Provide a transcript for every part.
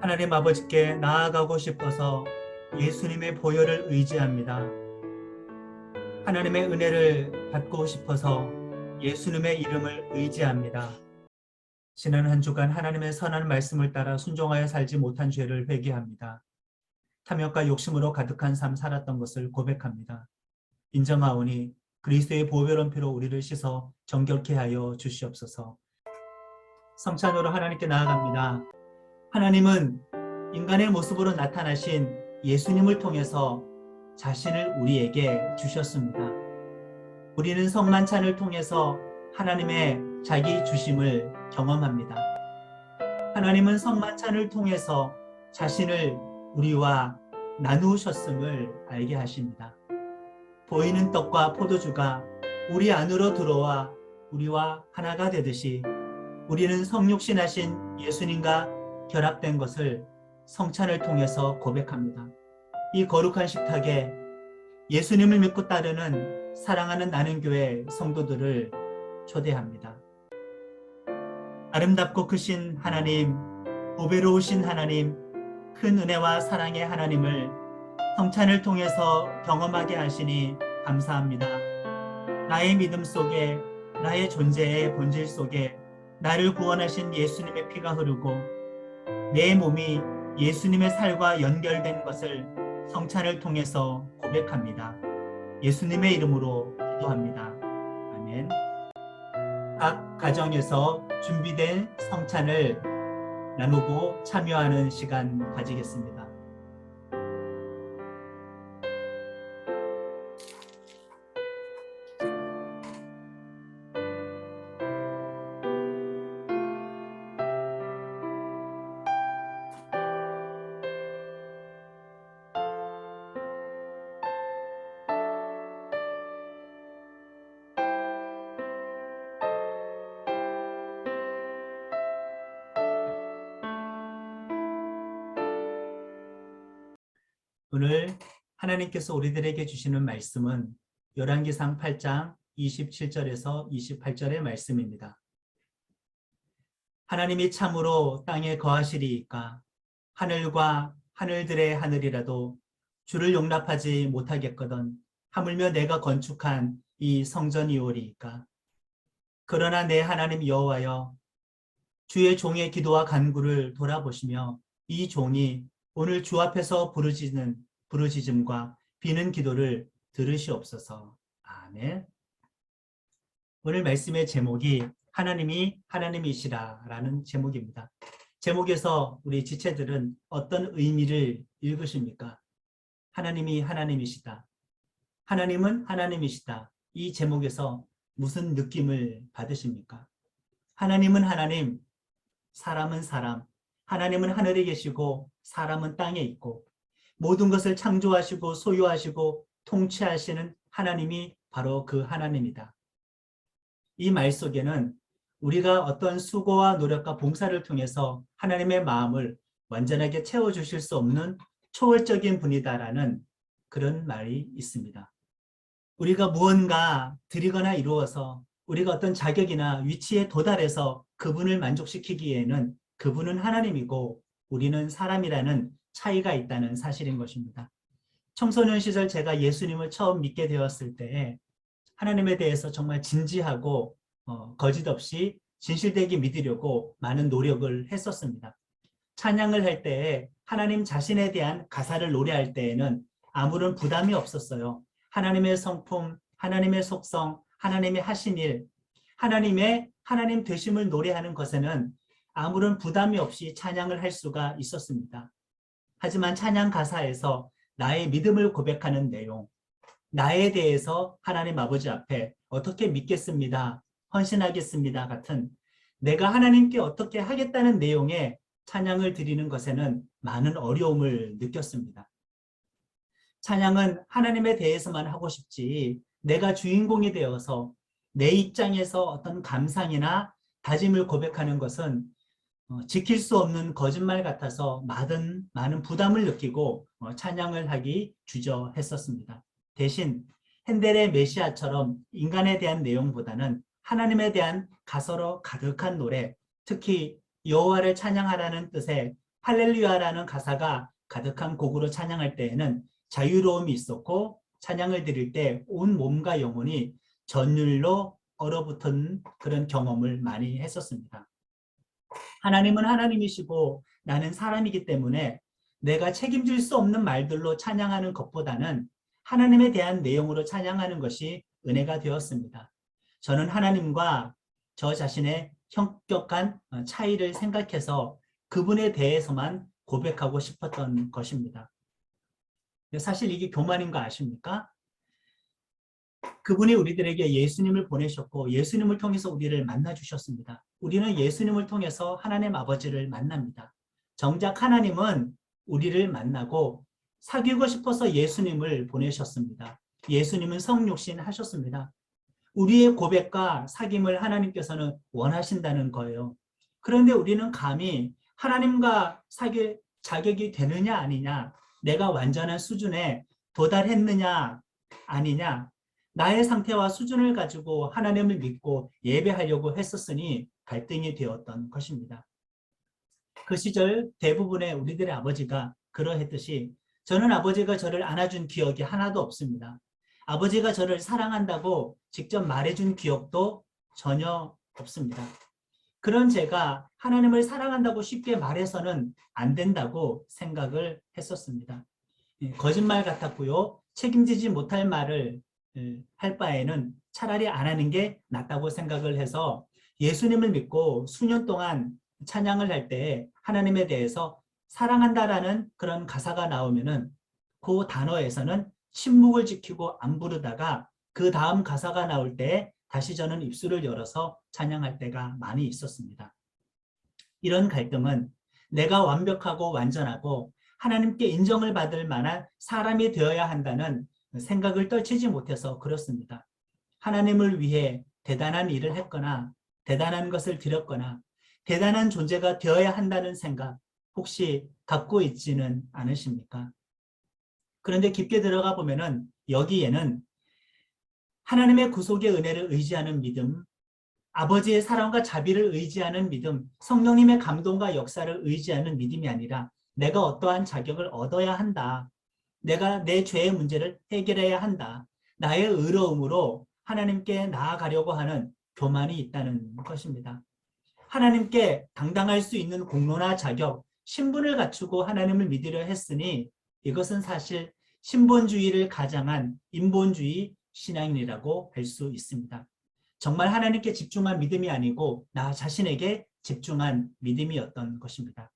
하나님 아버지께 나아가고 싶어서 예수님의 보혈을 의지합니다. 하나님의 은혜를 받고 싶어서 예수님의 이름을 의지합니다. 지난 한 주간 하나님의 선한 말씀을 따라 순종하여 살지 못한 죄를 회개합니다. 탐욕과 욕심으로 가득한 삶 살았던 것을 고백합니다. 인정하오니 그리스도의 보혈의 피로 우리를 씻어 정결케 하여 주시옵소서. 성찬으로 하나님께 나아갑니다. 하나님은 인간의 모습으로 나타나신 예수님을 통해서 자신을 우리에게 주셨습니다. 우리는 성만찬을 통해서 하나님의 자기 주심을 경험합니다. 하나님은 성만찬을 통해서 자신을 우리와 나누셨음을 알게 하십니다. 보이는 떡과 포도주가 우리 안으로 들어와 우리와 하나가 되듯이 우리는 성육신하신 예수님과 결합된 것을 성찬을 통해서 고백합니다. 이 거룩한 식탁에 예수님을 믿고 따르는 사랑하는 나는교회 성도들을 초대합니다. 아름답고 크신 하나님, 보배로우신 하나님, 큰 은혜와 사랑의 하나님을 성찬을 통해서 경험하게 하시니 감사합니다. 나의 믿음 속에, 나의 존재의 본질 속에 나를 구원하신 예수님의 피가 흐르고 내 몸이 예수님의 살과 연결된 것을 성찬을 통해서 고백합니다. 예수님의 이름으로 기도합니다. 아멘. 각 가정에서 준비된 성찬을 나누고 참여하는 시간 가지겠습니다. 오늘 하나님께서 우리들에게 주시는 말씀은 열왕기상 8장 27절에서 28절의 말씀입니다. 하나님이 참으로 땅에 거하시리이까 하늘과 하늘들의 하늘이라도 주를 용납하지 못하겠거든 하물며 내가 건축한 이 성전이오리이까. 그러나 내 하나님 여호와여, 주의 종의 기도와 간구를 돌아보시며 이 종이 오늘 주 앞에서 부르짖음과 비는 기도를 들으시옵소서. 아멘. 오늘 말씀의 제목이 하나님이 하나님이시라 라는 제목입니다. 제목에서 우리 지체들은 어떤 의미를 읽으십니까? 하나님이 하나님이시다. 하나님은 하나님이시다. 이 제목에서 무슨 느낌을 받으십니까? 하나님은 하나님, 사람은 사람. 하나님은 하늘에 계시고 사람은 땅에 있고 모든 것을 창조하시고 소유하시고 통치하시는 하나님이 바로 그 하나님이다. 이 말 속에는 우리가 어떤 수고와 노력과 봉사를 통해서 하나님의 마음을 완전하게 채워주실 수 없는 초월적인 분이다라는 그런 말이 있습니다. 우리가 무언가 드리거나 이루어서 우리가 어떤 자격이나 위치에 도달해서 그분을 만족시키기에는 그분은 하나님이고 우리는 사람이라는 차이가 있다는 사실인 것입니다. 청소년 시절 제가 예수님을 처음 믿게 되었을 때 하나님에 대해서 정말 진지하고 거짓 없이 진실되게 믿으려고 많은 노력을 했었습니다. 찬양을 할 때에 하나님 자신에 대한 가사를 노래할 때에는 아무런 부담이 없었어요. 하나님의 성품, 하나님의 속성, 하나님의 하신 일, 하나님 되심을 노래하는 것에는 아무런 부담이 없이 찬양을 할 수가 있었습니다. 하지만 찬양 가사에서 나의 믿음을 고백하는 내용, 나에 대해서 하나님 아버지 앞에 어떻게 믿겠습니다, 헌신하겠습니다 같은 내가 하나님께 어떻게 하겠다는 내용의 찬양을 드리는 것에는 많은 어려움을 느꼈습니다. 찬양은 하나님에 대해서만 하고 싶지 내가 주인공이 되어서 내 입장에서 어떤 감상이나 다짐을 고백하는 것은 지킬 수 없는 거짓말 같아서 많은 부담을 느끼고 찬양을 하기 주저했었습니다. 대신 핸델의 메시아처럼 인간에 대한 내용보다는 하나님에 대한 가사로 가득한 노래, 특히 여호와를 찬양하라는 뜻의 할렐루야라는 가사가 가득한 곡으로 찬양할 때에는 자유로움이 있었고 찬양을 드릴 때 온 몸과 영혼이 전율로 얼어붙은 그런 경험을 많이 했었습니다. 하나님은 하나님이시고 나는 사람이기 때문에 내가 책임질 수 없는 말들로 찬양하는 것보다는 하나님에 대한 내용으로 찬양하는 것이 은혜가 되었습니다. 저는 하나님과 저 자신의 현격한 차이를 생각해서 그분에 대해서만 고백하고 싶었던 것입니다. 사실 이게 교만인 거 아십니까? 그분이 우리들에게 예수님을 보내셨고 예수님을 통해서 우리를 만나주셨습니다. 우리는 예수님을 통해서 하나님 아버지를 만납니다. 정작 하나님은 우리를 만나고 사귀고 싶어서 예수님을 보내셨습니다. 예수님은 성육신 하셨습니다. 우리의 고백과 사귐을 하나님께서는 원하신다는 거예요. 그런데 우리는 감히 하나님과 사귈 자격이 되느냐 아니냐, 내가 완전한 수준에 도달했느냐 아니냐, 나의 상태와 수준을 가지고 하나님을 믿고 예배하려고 했었으니 갈등이 되었던 것입니다. 그 시절 대부분의 우리들의 아버지가 그러했듯이 저는 아버지가 저를 안아준 기억이 하나도 없습니다. 아버지가 저를 사랑한다고 직접 말해준 기억도 전혀 없습니다. 그런 제가 하나님을 사랑한다고 쉽게 말해서는 안 된다고 생각을 했었습니다. 거짓말 같았고요. 책임지지 못할 말을 할 바에는 차라리 안 하는 게 낫다고 생각을 해서 예수님을 믿고 수년 동안 찬양을 할 때 하나님에 대해서 사랑한다라는 그런 가사가 나오면은 그 단어에서는 침묵을 지키고 안 부르다가 그 다음 가사가 나올 때 다시 저는 입술을 열어서 찬양할 때가 많이 있었습니다. 이런 갈등은 내가 완벽하고 완전하고 하나님께 인정을 받을 만한 사람이 되어야 한다는 생각을 떨치지 못해서 그렇습니다. 하나님을 위해 대단한 일을 했거나 대단한 것을 드렸거나 대단한 존재가 되어야 한다는 생각 혹시 갖고 있지는 않으십니까? 그런데 깊게 들어가 보면은 여기에는 하나님의 구속의 은혜를 의지하는 믿음, 아버지의 사랑과 자비를 의지하는 믿음, 성령님의 감동과 역사를 의지하는 믿음이 아니라 내가 어떠한 자격을 얻어야 한다. 내가 내 죄의 문제를 해결해야 한다. 나의 의로움으로 하나님께 나아가려고 하는 교만이 있다는 것입니다. 하나님께 당당할 수 있는 공로나 자격, 신분을 갖추고 하나님을 믿으려 했으니 이것은 사실 신본주의를 가장한 인본주의 신앙이라고 할 수 있습니다. 정말 하나님께 집중한 믿음이 아니고 나 자신에게 집중한 믿음이었던 것입니다.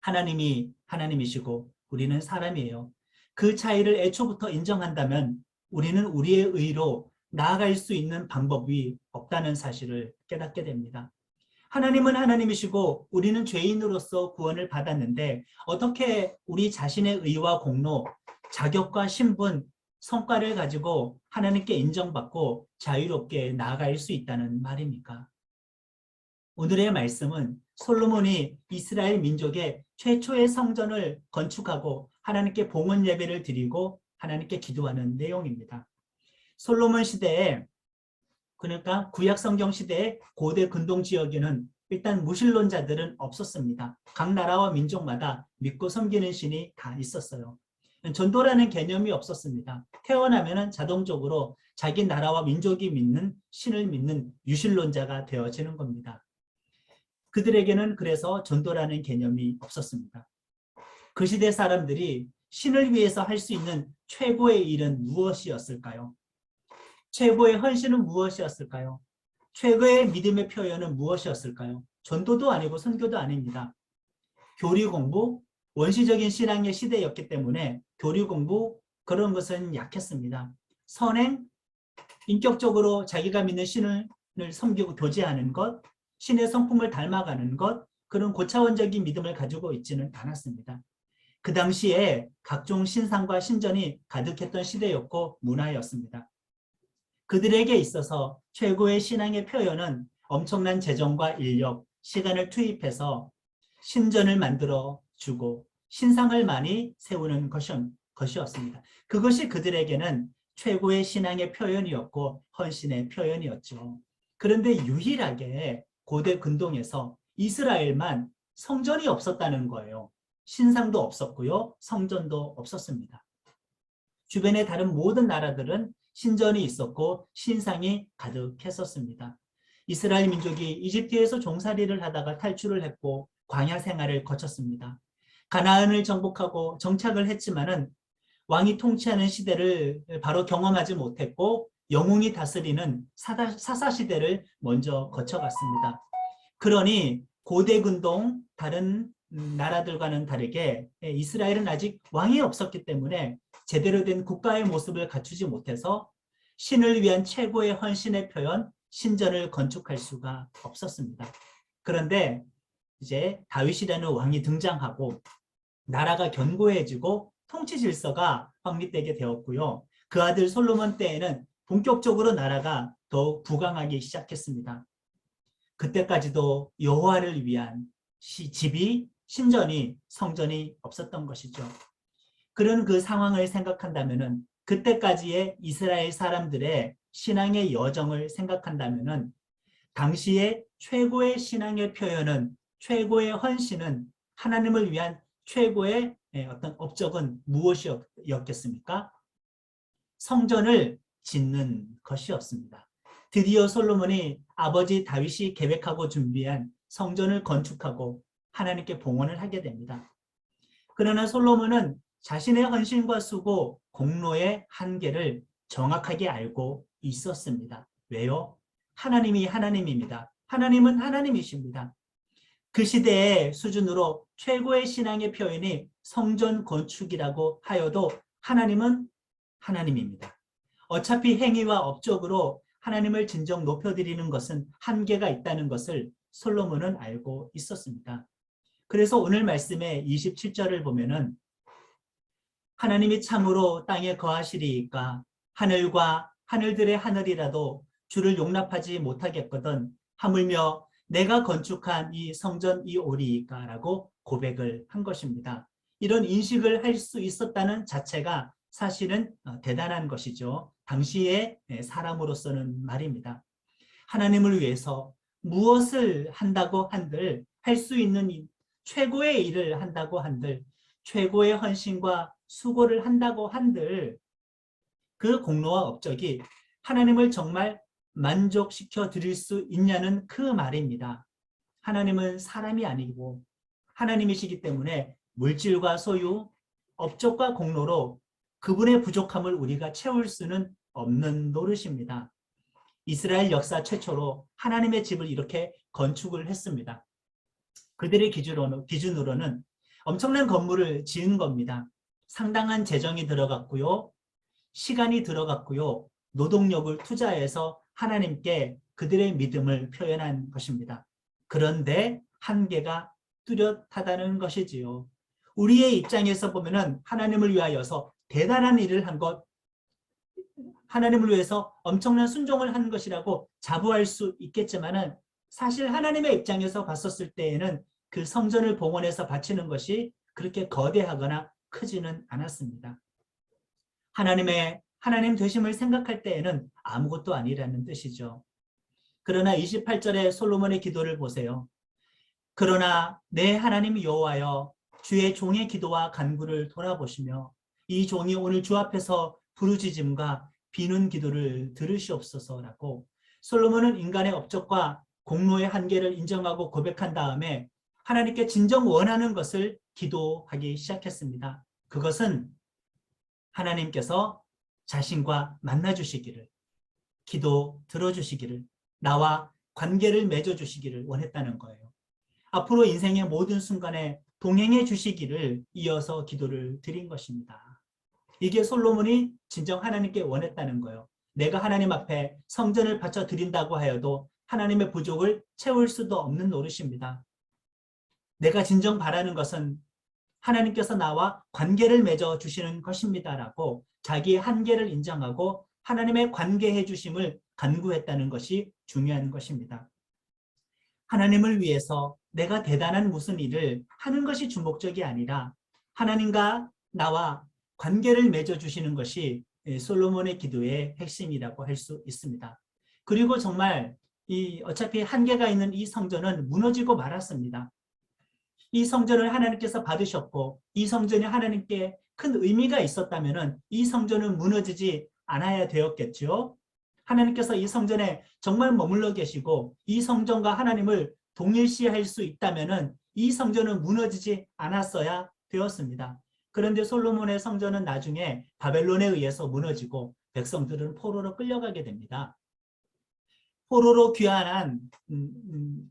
하나님이 하나님이시고 우리는 사람이에요. 그 차이를 애초부터 인정한다면 우리는 우리의 의로 나아갈 수 있는 방법이 없다는 사실을 깨닫게 됩니다. 하나님은 하나님이시고 우리는 죄인으로서 구원을 받았는데 어떻게 우리 자신의 의와 공로, 자격과 신분, 성과를 가지고 하나님께 인정받고 자유롭게 나아갈 수 있다는 말입니까? 오늘의 말씀은 솔로몬이 이스라엘 민족의 최초의 성전을 건축하고 하나님께 봉헌 예배를 드리고 하나님께 기도하는 내용입니다. 솔로몬 시대에, 그러니까 구약 성경 시대의 고대 근동 지역에는 일단 무신론자들은 없었습니다. 각 나라와 민족마다 믿고 섬기는 신이 다 있었어요. 전도라는 개념이 없었습니다. 태어나면 자동적으로 자기 나라와 민족이 믿는 신을 믿는 유신론자가 되어지는 겁니다. 그들에게는 그래서 전도라는 개념이 없었습니다. 그 시대 사람들이 신을 위해서 할 수 있는 최고의 일은 무엇이었을까요? 최고의 헌신은 무엇이었을까요? 최고의 믿음의 표현은 무엇이었을까요? 전도도 아니고 선교도 아닙니다. 교리 공부, 원시적인 신앙의 시대였기 때문에 교리 공부 그런 것은 약했습니다. 선행, 인격적으로 자기가 믿는 신을 섬기고 교제하는 것, 신의 성품을 닮아가는 것, 그런 고차원적인 믿음을 가지고 있지는 않았습니다. 그 당시에 각종 신상과 신전이 가득했던 시대였고 문화였습니다. 그들에게 있어서 최고의 신앙의 표현은 엄청난 재정과 인력, 시간을 투입해서 신전을 만들어 주고 신상을 많이 세우는 것이었습니다. 그것이 그들에게는 최고의 신앙의 표현이었고 헌신의 표현이었죠. 그런데 유일하게 고대 근동에서 이스라엘만 성전이 없었다는 거예요. 신상도 없었고요. 성전도 없었습니다. 주변의 다른 모든 나라들은 신전이 있었고 신상이 가득했었습니다. 이스라엘 민족이 이집트에서 종살이를 하다가 탈출을 했고 광야 생활을 거쳤습니다. 가나안을 정복하고 정착을 했지만은 왕이 통치하는 시대를 바로 경험하지 못했고 영웅이 다스리는 사사 시대를 먼저 거쳐갔습니다. 그러니 고대 근동 다른 나라들과는 다르게 이스라엘은 아직 왕이 없었기 때문에 제대로 된 국가의 모습을 갖추지 못해서 신을 위한 최고의 헌신의 표현, 신전을 건축할 수가 없었습니다. 그런데 이제 다윗이라는 왕이 등장하고 나라가 견고해지고 통치 질서가 확립되게 되었고요. 그 아들 솔로몬 때에는 본격적으로 나라가 더욱 부강하기 시작했습니다. 그때까지도 여호와를 위한 집이 신전이 성전이 없었던 것이죠. 그런 그 상황을 생각한다면은 그때까지의 이스라엘 사람들의 신앙의 여정을 생각한다면은 당시의 최고의 신앙의 표현은 최고의 헌신은 하나님을 위한 최고의 어떤 업적은 무엇이었겠습니까? 성전을 짓는 것이었습니다. 드디어 솔로몬이 아버지 다윗이 계획하고 준비한 성전을 건축하고 하나님께 봉헌을 하게 됩니다. 그러나 솔로몬은 자신의 헌신과 수고, 공로의 한계를 정확하게 알고 있었습니다. 왜요? 하나님이 하나님입니다. 하나님은 하나님이십니다. 그 시대의 수준으로 최고의 신앙의 표현이 성전 건축이라고 하여도 하나님은 하나님입니다. 어차피 행위와 업적으로 하나님을 진정 높여드리는 것은 한계가 있다는 것을 솔로몬은 알고 있었습니다. 그래서 오늘 말씀의 27절을 보면은 하나님이 참으로 땅에 거하시리이까 하늘과 하늘들의 하늘이라도 주를 용납하지 못하겠거든 하물며 내가 건축한 이 성전이 오리이까 라고 고백을 한 것입니다. 이런 인식을 할 수 있었다는 자체가 사실은 대단한 것이죠. 당시의 사람으로서는 말입니다. 하나님을 위해서 무엇을 한다고 한들 할 수 있는 최고의 일을 한다고 한들 최고의 헌신과 수고를 한다고 한들 그 공로와 업적이 하나님을 정말 만족시켜 드릴 수 있냐는 그 말입니다. 하나님은 사람이 아니고 하나님이시기 때문에 물질과 소유, 업적과 공로로 그분의 부족함을 우리가 채울 수는 없는 노릇입니다. 이스라엘 역사 최초로 하나님의 집을 이렇게 건축을 했습니다. 그들의 기준으로는 엄청난 건물을 지은 겁니다. 상당한 재정이 들어갔고요. 시간이 들어갔고요. 노동력을 투자해서 하나님께 그들의 믿음을 표현한 것입니다. 그런데 한계가 뚜렷하다는 것이지요. 우리의 입장에서 보면은 하나님을 위하여서 대단한 일을 한 것, 하나님을 위해서 엄청난 순종을 한 것이라고 자부할 수 있겠지만은 사실 하나님의 입장에서 봤었을 때에는 그 성전을 봉헌해서 바치는 것이 그렇게 거대하거나 크지는 않았습니다. 하나님 되심을 생각할 때에는 아무것도 아니라는 뜻이죠. 그러나 28절의 솔로몬의 기도를 보세요. 그러나 내 하나님 여호와여 주의 종의 기도와 간구를 돌아보시며 이 종이 오늘 주 앞에서 부르짖음과 비는 기도를 들으시옵소서라고 솔로몬은 인간의 업적과 공로의 한계를 인정하고 고백한 다음에 하나님께 진정 원하는 것을 기도하기 시작했습니다. 그것은 하나님께서 자신과 만나주시기를, 기도 들어주시기를, 나와 관계를 맺어주시기를 원했다는 거예요. 앞으로 인생의 모든 순간에 동행해 주시기를 이어서 기도를 드린 것입니다. 이게 솔로몬이 진정 하나님께 원했다는 거예요. 내가 하나님 앞에 성전을 바쳐 드린다고 하여도 하나님의 부족을 채울 수도 없는 노릇입니다. 내가 진정 바라는 것은 하나님께서 나와 관계를 맺어 주시는 것입니다라고 자기의 한계를 인정하고 하나님의 관계해 주심을 간구했다는 것이 중요한 것입니다. 하나님을 위해서 내가 대단한 무슨 일을 하는 것이 주목적이 아니라 하나님과 나와 관계를 맺어 주시는 것이 솔로몬의 기도의 핵심이라고 할 수 있습니다. 그리고 정말 어차피 한계가 있는 이 성전은 무너지고 말았습니다. 이 성전을 하나님께서 받으셨고 이 성전이 하나님께 큰 의미가 있었다면 이 성전은 무너지지 않아야 되었겠죠. 하나님께서 이 성전에 정말 머물러 계시고 이 성전과 하나님을 동일시할 수 있다면 이 성전은 무너지지 않았어야 되었습니다. 그런데 솔로몬의 성전은 나중에 바벨론에 의해서 무너지고 백성들은 포로로 끌려가게 됩니다. 포로로 귀환한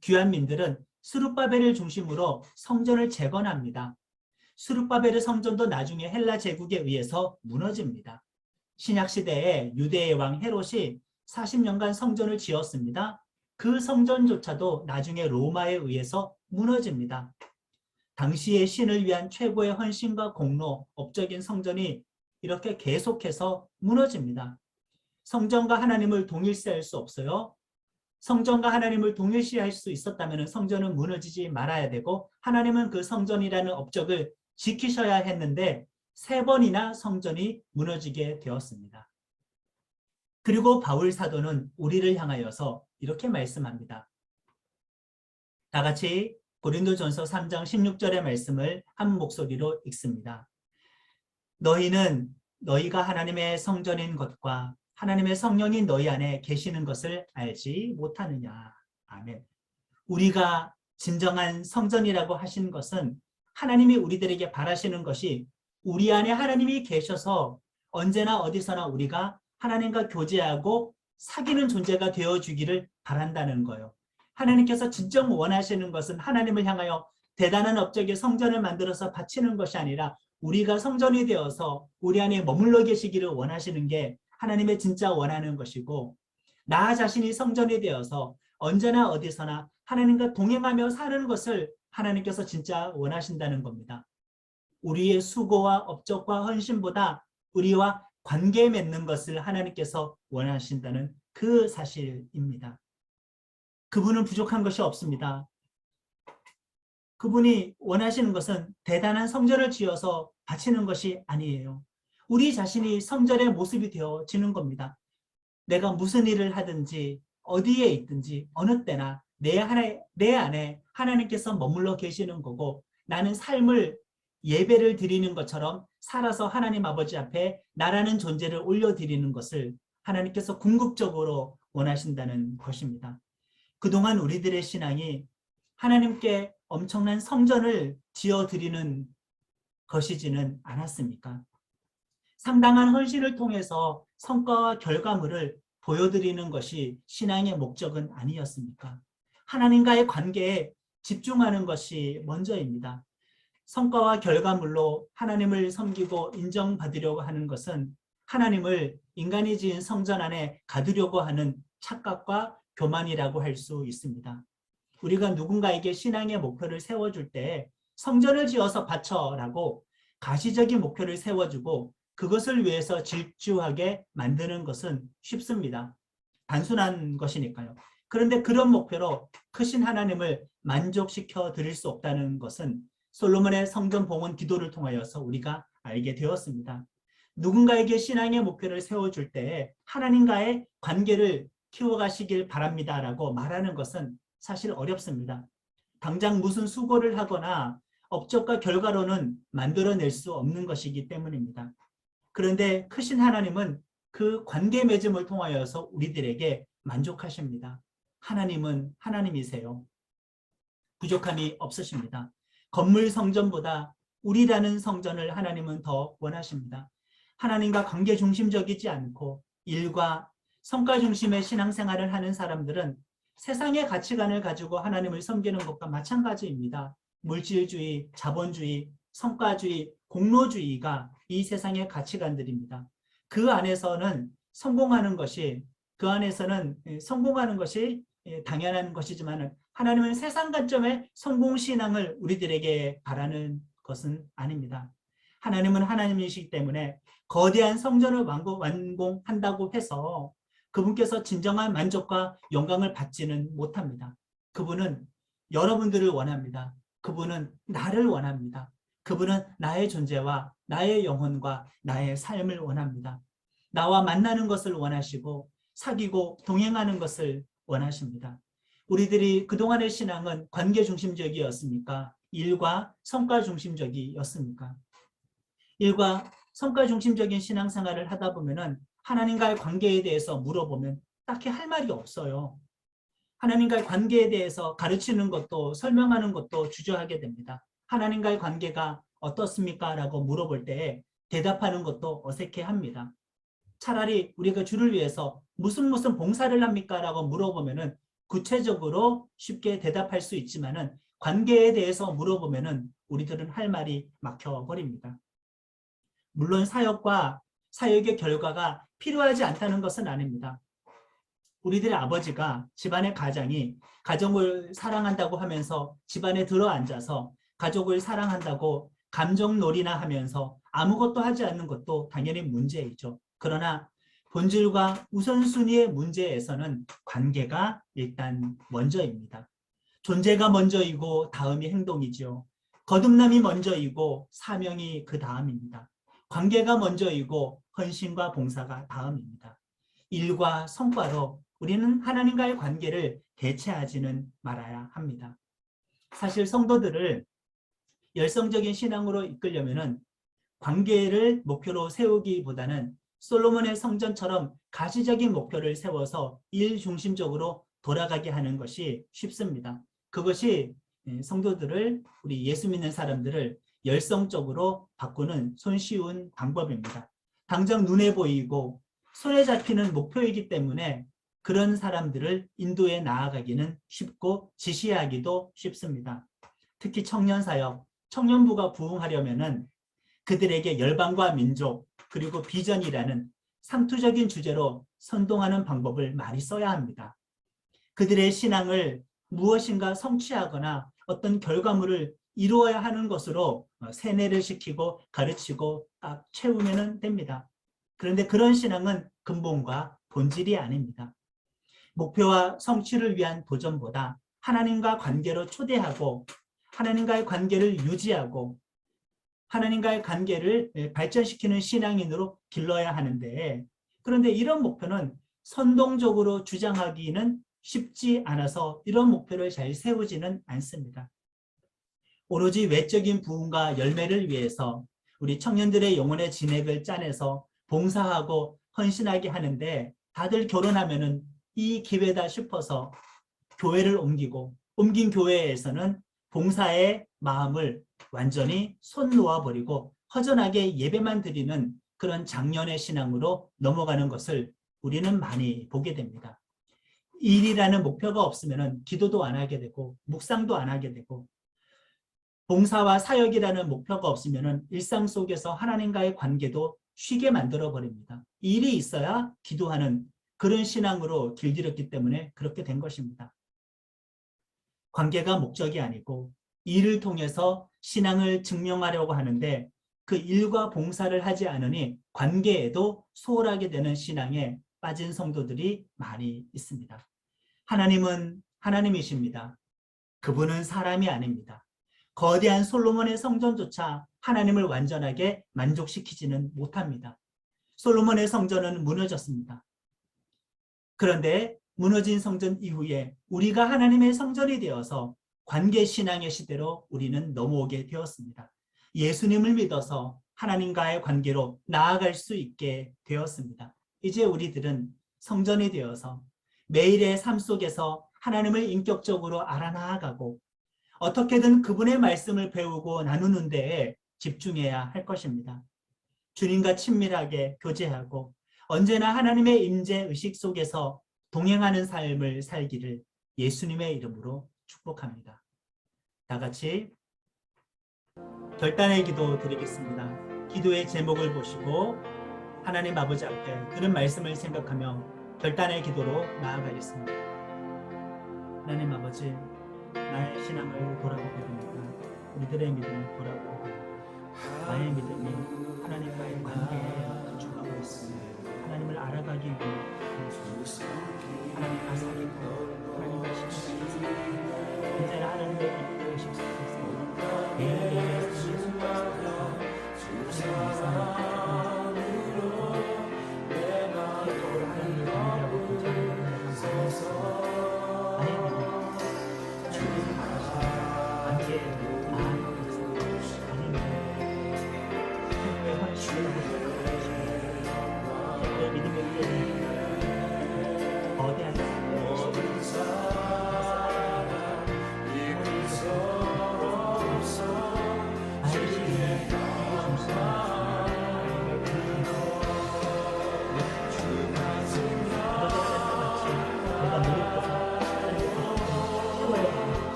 귀환민들은 스룹바벨을 중심으로 성전을 재건합니다. 스룹바벨의 성전도 나중에 헬라 제국에 의해서 무너집니다. 신약시대에 유대의 왕 헤롯이 40년간 성전을 지었습니다. 그 성전조차도 나중에 로마에 의해서 무너집니다. 당시의 신을 위한 최고의 헌신과 공로, 업적인 성전이 이렇게 계속해서 무너집니다. 성전과 하나님을 동일시할 수 없어요. 성전과 하나님을 동일시할 수 있었다면 성전은 무너지지 말아야 되고 하나님은 그 성전이라는 업적을 지키셔야 했는데 3번이나 성전이 무너지게 되었습니다. 그리고 바울 사도는 우리를 향하여서 이렇게 말씀합니다. 다 같이 고린도전서 3장 16절의 말씀을 한 목소리로 읽습니다. 너희는 너희가 하나님의 성전인 것과 하나님의 성령이 너희 안에 계시는 것을 알지 못하느냐. 아멘. 우리가 진정한 성전이라고 하신 것은 하나님이 우리들에게 바라시는 것이 우리 안에 하나님이 계셔서 언제나 어디서나 우리가 하나님과 교제하고 사귀는 존재가 되어주기를 바란다는 거예요. 하나님께서 진정 원하시는 것은 하나님을 향하여 대단한 업적의 성전을 만들어서 바치는 것이 아니라 우리가 성전이 되어서 우리 안에 머물러 계시기를 원하시는 게 하나님의 진짜 원하는 것이고 나 자신이 성전이 되어서 언제나 어디서나 하나님과 동행하며 사는 것을 하나님께서 진짜 원하신다는 겁니다. 우리의 수고와 업적과 헌신보다 우리와 관계 맺는 것을 하나님께서 원하신다는 그 사실입니다. 그분은 부족한 것이 없습니다. 그분이 원하시는 것은 대단한 성전을 지어서 바치는 것이 아니에요. 우리 자신이 성전의 모습이 되어지는 겁니다. 내가 무슨 일을 하든지 어디에 있든지 어느 때나 내 안에 하나님께서 머물러 계시는 거고 나는 삶을 예배를 드리는 것처럼 살아서 하나님 아버지 앞에 나라는 존재를 올려드리는 것을 하나님께서 궁극적으로 원하신다는 것입니다. 그동안 우리들의 신앙이 하나님께 엄청난 성전을 지어드리는 것이지는 않았습니까? 상당한 헌신을 통해서 성과와 결과물을 보여드리는 것이 신앙의 목적은 아니었습니까? 하나님과의 관계에 집중하는 것이 먼저입니다. 성과와 결과물로 하나님을 섬기고 인정받으려고 하는 것은 하나님을 인간이 지은 성전 안에 가두려고 하는 착각과 교만이라고 할 수 있습니다. 우리가 누군가에게 신앙의 목표를 세워줄 때 성전을 지어서 바쳐라고 가시적인 목표를 세워주고 그것을 위해서 질주하게 만드는 것은 쉽습니다. 단순한 것이니까요. 그런데 그런 목표로 크신 하나님을 만족시켜 드릴 수 없다는 것은 솔로몬의 성전 봉헌 기도를 통하여서 우리가 알게 되었습니다. 누군가에게 신앙의 목표를 세워줄 때 하나님과의 관계를 키워가시길 바랍니다라고 말하는 것은 사실 어렵습니다. 당장 무슨 수고를 하거나 업적과 결과로는 만들어낼 수 없는 것이기 때문입니다. 그런데 크신 하나님은 그 관계 맺음을 통하여서 우리들에게 만족하십니다. 하나님은 하나님이세요. 부족함이 없으십니다. 건물 성전보다 우리라는 성전을 하나님은 더 원하십니다. 하나님과 관계 중심적이지 않고 일과 성과 중심의 신앙생활을 하는 사람들은 세상의 가치관을 가지고 하나님을 섬기는 것과 마찬가지입니다. 물질주의, 자본주의, 성과주의, 공로주의가 이 세상의 가치관들입니다. 그 안에서는 성공하는 것이 당연한 것이지만 하나님은 세상 관점의 성공신앙을 우리들에게 바라는 것은 아닙니다. 하나님은 하나님이시기 때문에 거대한 성전을 완공한다고 해서 그분께서 진정한 만족과 영광을 받지는 못합니다. 그분은 여러분들을 원합니다. 그분은 나를 원합니다. 그분은 나의 존재와 나의 영혼과 나의 삶을 원합니다. 나와 만나는 것을 원하시고 사귀고 동행하는 것을 원하십니다. 우리들이 그동안의 신앙은 관계 중심적이었습니까? 일과 성과 중심적이었습니까? 일과 성과 중심적인 신앙생활을 하다 보면은 하나님과의 관계에 대해서 물어보면 딱히 할 말이 없어요. 하나님과의 관계에 대해서 가르치는 것도 설명하는 것도 주저하게 됩니다. 하나님과의 관계가 어떻습니까? 라고 물어볼 때 대답하는 것도 어색해합니다. 차라리 우리가 주를 위해서 무슨 봉사를 합니까? 라고 물어보면은 구체적으로 쉽게 대답할 수 있지만은 관계에 대해서 물어보면은 우리들은 할 말이 막혀버립니다. 물론 사역과 사역의 결과가 필요하지 않다는 것은 아닙니다. 우리들의 아버지가 집안의 가장이 가족을 사랑한다고 하면서 집안에 들어앉아서 가족을 사랑한다고 감정놀이나 하면서 아무것도 하지 않는 것도 당연히 문제이죠. 그러나 본질과 우선순위의 문제에서는 관계가 일단 먼저입니다. 존재가 먼저이고 다음이 행동이죠. 거듭남이 먼저이고 사명이 그 다음입니다. 관계가 먼저이고 헌신과 봉사가 다음입니다. 일과 성과로 우리는 하나님과의 관계를 대체하지는 말아야 합니다. 사실 성도들을 열성적인 신앙으로 이끌려면은 관계를 목표로 세우기보다는 솔로몬의 성전처럼 가시적인 목표를 세워서 일 중심적으로 돌아가게 하는 것이 쉽습니다. 그것이 성도들을, 우리 예수 믿는 사람들을 열성적으로 바꾸는 손쉬운 방법입니다. 당장 눈에 보이고 손에 잡히는 목표이기 때문에 그런 사람들을 인도해 나아가기는 쉽고 지시하기도 쉽습니다. 특히 청년사역, 청년부가 부흥하려면은 그들에게 열방과 민족 그리고 비전이라는 상투적인 주제로 선동하는 방법을 많이 써야 합니다. 그들의 신앙을 무엇인가 성취하거나 어떤 결과물을 이루어야 하는 것으로 세뇌를 시키고 가르치고 딱 채우면 됩니다. 그런데 그런 신앙은 근본과 본질이 아닙니다. 목표와 성취를 위한 도전보다 하나님과 관계로 초대하고 하나님과의 관계를 유지하고 하나님과의 관계를 발전시키는 신앙인으로 길러야 하는데, 그런데 이런 목표는 선동적으로 주장하기는 쉽지 않아서 이런 목표를 잘 세우지는 않습니다. 오로지 외적인 부흥과 열매를 위해서 우리 청년들의 영혼의 진액을 짜내서 봉사하고 헌신하게 하는데, 다들 결혼하면은 이 기회다 싶어서 교회를 옮긴 교회에서는 봉사의 마음을 완전히 손 놓아버리고 허전하게 예배만 드리는 그런 장년의 신앙으로 넘어가는 것을 우리는 많이 보게 됩니다. 일이라는 목표가 없으면 기도도 안 하게 되고 묵상도 안 하게 되고, 봉사와 사역이라는 목표가 없으면 일상 속에서 하나님과의 관계도 쉬게 만들어 버립니다. 일이 있어야 기도하는 그런 신앙으로 길들였기 때문에 그렇게 된 것입니다. 관계가 목적이 아니고 일을 통해서 신앙을 증명하려고 하는데 그 일과 봉사를 하지 않으니 관계에도 소홀하게 되는 신앙에 빠진 성도들이 많이 있습니다. 하나님은 하나님이십니다. 그분은 사람이 아닙니다. 거대한 솔로몬의 성전조차 하나님을 완전하게 만족시키지는 못합니다. 솔로몬의 성전은 무너졌습니다. 그런데 무너진 성전 이후에 우리가 하나님의 성전이 되어서 관계신앙의 시대로 우리는 넘어오게 되었습니다. 예수님을 믿어서 하나님과의 관계로 나아갈 수 있게 되었습니다. 이제 우리들은 성전이 되어서 매일의 삶 속에서 하나님을 인격적으로 알아나가고 어떻게든 그분의 말씀을 배우고 나누는 데에 집중해야 할 것입니다. 주님과 친밀하게 교제하고 언제나 하나님의 임재 의식 속에서 동행하는 삶을 살기를 예수님의 이름으로 축복합니다. 다 같이 결단의 기도 드리겠습니다. 기도의 제목을 보시고 하나님 아버지 앞에 들은 말씀을 생각하며 결단의 기도로 나아가겠습니다. 하나님 아버지, 나의 신앙을 돌아보게 됩니다. 우리들의 믿음을 돌아보게 됩니다. 나의 믿음이 하나님과의 관계에 감축하고 있습니다. 하나님을 알아가기 위해 하나님과 사귀고 하나님과 식사하겠습니다. 언제나 하나님의 임재 의식 속에서 매일매일의 삶의 속에서 계속적으로 하나님을 관계하고 교제하는 하나님을 하나님께서 바라시는 관계에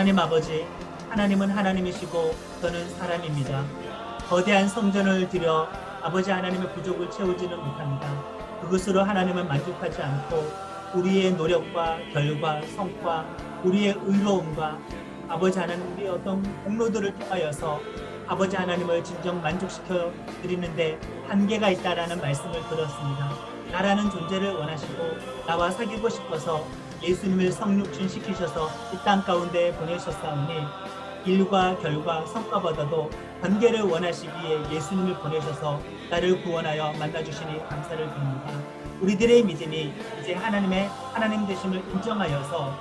하나님 아버지, 하나님은 하나님이시고 저는 사람입니다. 거대한 성전을 들여 아버지 하나님의 부족을 채우지는 못합니다. 그것으로 하나님은 만족하지 않고 우리의 노력과 결과, 성과, 우리의 의로움과 아버지 하나님 우리의 어떤 공로들을 통하여서 아버지 하나님을 진정 만족시켜 드리는데 한계가 있다라는 말씀을 들었습니다. 나라는 존재를 원하시고 나와 사귀고 싶어서 예수님을 성육신시키셔서 이 땅 가운데 보내셨사오니 일과 결과 성과보다도 관계를 원하시기에 예수님을 보내셔서 나를 구원하여 만나주시니 감사를 드립니다. 우리들의 믿음이 이제 하나님 되심을 인정하여서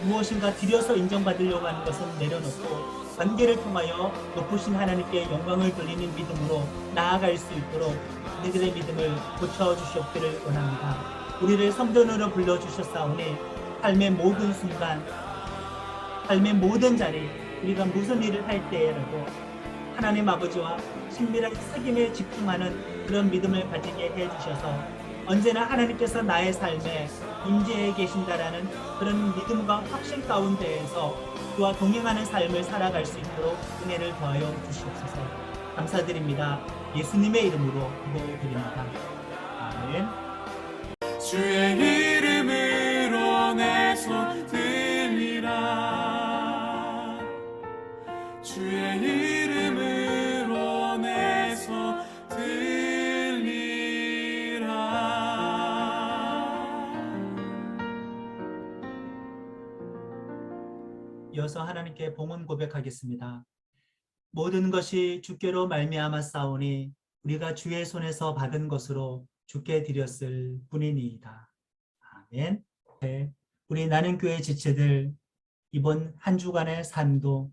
무엇인가 드려서 인정받으려고 하는 것은 내려놓고 관계를 통하여 높으신 하나님께 영광을 돌리는 믿음으로 나아갈 수 있도록 우리들의 믿음을 고쳐주시옵기를 원합니다. 우리를 성전으로 불러주셨사오니 삶의 모든 순간, 삶의 모든 자리, 우리가 무슨 일을 할 때라도 하나님 아버지와 친밀한 사귐에 집중하는 그런 믿음을 가지게 해주셔서 언제나 하나님께서 나의 삶에 임재해 계신다라는 그런 믿음과 확신 가운데에서 그와 동행하는 삶을 살아갈 수 있도록 은혜를 더하여 주시옵소서. 감사드립니다. 예수님의 이름으로 기도드립니다. 아멘. 주의 이름으로 내 손 들리라. 주의 이름으로 내 손 들리라. 이어서 하나님께 봉헌 고백하겠습니다. 모든 것이 주께로 말미암아 싸우니 우리가 주의 손에서 받은 것으로 주께 드렸을 뿐이니이다. 아멘. 네, 우리 나는 교회 지체들 이번 한 주간의 삶도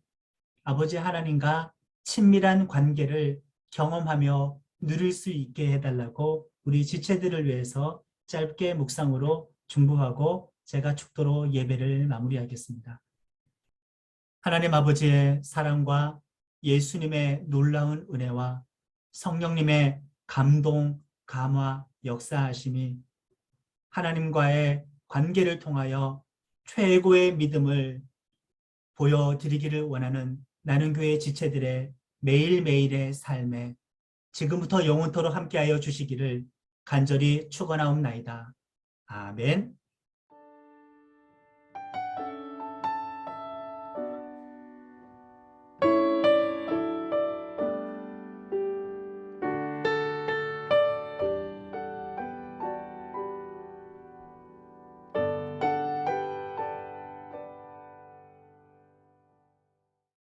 아버지 하나님과 친밀한 관계를 경험하며 누릴 수 있게 해달라고 우리 지체들을 위해서 짧게 묵상으로 중보하고 제가 축도로 예배를 마무리하겠습니다. 하나님 아버지의 사랑과 예수님의 놀라운 은혜와 성령님의 감동, 감화, 역사하심이 하나님과의 관계를 통하여 최고의 믿음을 보여드리기를 원하는 나는 교회 지체들의 매일매일의 삶에 지금부터 영원토록 함께하여 주시기를 간절히 축원하옵나이다. 아멘.